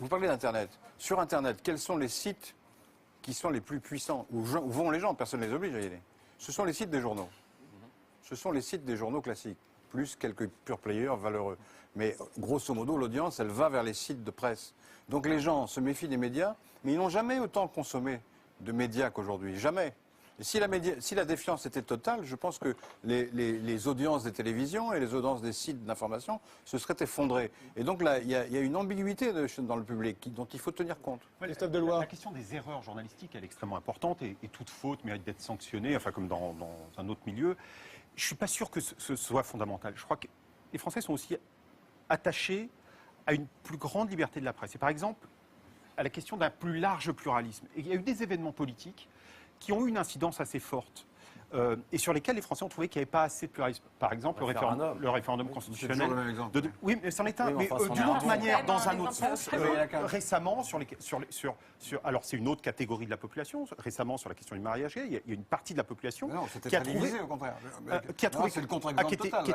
vous parlez d'Internet. Sur Internet, quels sont les sites qui sont les plus puissants, où vont les gens, personne ne les oblige à y aller? Ce sont les sites des journaux. Ce sont les sites des journaux classiques, plus quelques pure players valeureux. Mais grosso modo, l'audience, elle va vers les sites de presse. Donc les gens se méfient des médias, mais ils n'ont jamais autant consommé de médias qu'aujourd'hui. Jamais. Et si la défiance était totale, je pense que les audiences des télévisions et les audiences des sites d'information se seraient effondrées. Et donc là, il y a une ambiguïté dans le public dont il faut tenir compte. Christophe Deloire. La question des erreurs journalistiques, elle est extrêmement importante et toute faute mérite d'être sanctionnée, enfin comme dans un autre milieu. Je ne suis pas sûr que ce soit fondamental. Je crois que les Français sont aussi attachés à une plus grande liberté de la presse. Et par exemple, à la question d'un plus large pluralisme. Et il y a eu des événements politiques qui ont eu une incidence assez forte et sur lesquels les Français ont trouvé qu'il n'y avait pas assez de pluralisme. Par exemple, le réfondum constitutionnel. Oui, mais c'en est un. Mais d'une autre manière, dans un autre sens, récemment, alors c'est une autre catégorie de la population, récemment sur la question du mariage gay, il y a une partie de la population qui a trouvé, au contraire. C'est le contre-exemple total.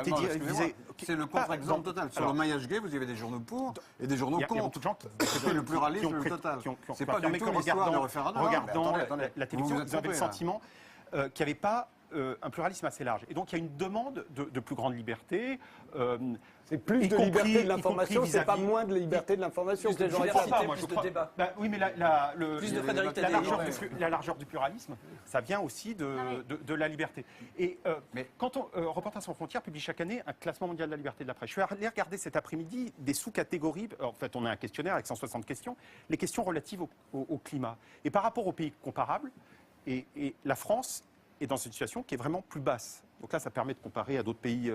C'est le contre-exemple total. Sur le mariage gay, vous avez des journaux pour et des journaux contre. C'est le pluralisme total. C'est pas du tout l'histoire du référendum. Regardant la télévision, vous avez le sentiment qu'il n'y avait pas un pluralisme assez large. Et donc il y a une demande de plus grande liberté. C'est plus de liberté de l'information, c'est pas moins de liberté de l'information. Plus de diversité, plus de débat. Oui, mais plus de Frédéric la largeur du pluralisme, ça vient aussi de la liberté. Et quand Reporters sans frontières publie chaque année un classement mondial de la liberté de la presse, je suis allé regarder cet après-midi des sous-catégories. En fait, on a un questionnaire avec 160 questions, les questions relatives au climat. Et par rapport aux pays comparables, et la France est dans une situation qui est vraiment plus basse. Donc là, ça permet de comparer à d'autres pays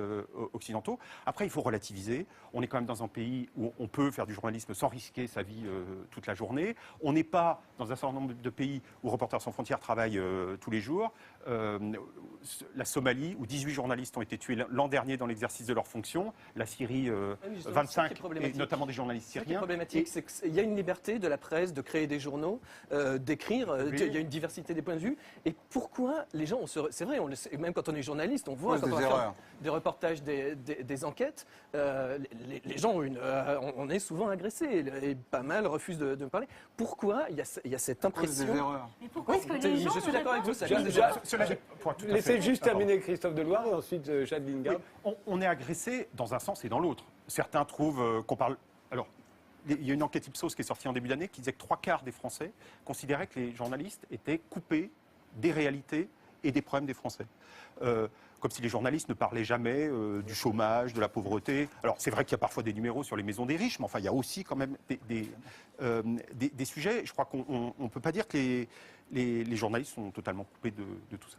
occidentaux. Après, il faut relativiser. On est quand même dans un pays où on peut faire du journalisme sans risquer sa vie toute la journée. On n'est pas dans un certain nombre de pays où Reporters sans frontières travaille tous les jours. La Somalie, où 18 journalistes ont été tués l'an dernier dans l'exercice de leurs fonctions. La Syrie, 25, et notamment des journalistes syriens. Ce qui est problématique, c'est qu'il y a une liberté de la presse de créer des journaux, d'écrire. Il y a une diversité des points de vue. Et pourquoi les gens, c'est vrai, on le sait, même quand on est journaliste, on voit quand on va faire des reportages, des enquêtes, les gens on est souvent agressés et pas mal refusent de me parler. Pourquoi il y a cette impression? Mais pourquoi est-ce que les gens Je suis d'accord avec vous. Laissez juste terminer Christophe Deloire et ensuite Jade Lingard. On est agressé dans un sens et dans l'autre. Certains trouvent qu'on parle. Alors, il y a une enquête Ipsos qui est sortie en début d'année qui disait que 3/4 des Français considéraient que les journalistes étaient coupés des réalités et des problèmes des Français. Comme si les journalistes ne parlaient jamais du chômage, de la pauvreté. Alors c'est vrai qu'il y a parfois des numéros sur les maisons des riches, mais enfin il y a aussi quand même des sujets. Je crois qu'on ne peut pas dire que les journalistes sont totalement coupés de tout ça.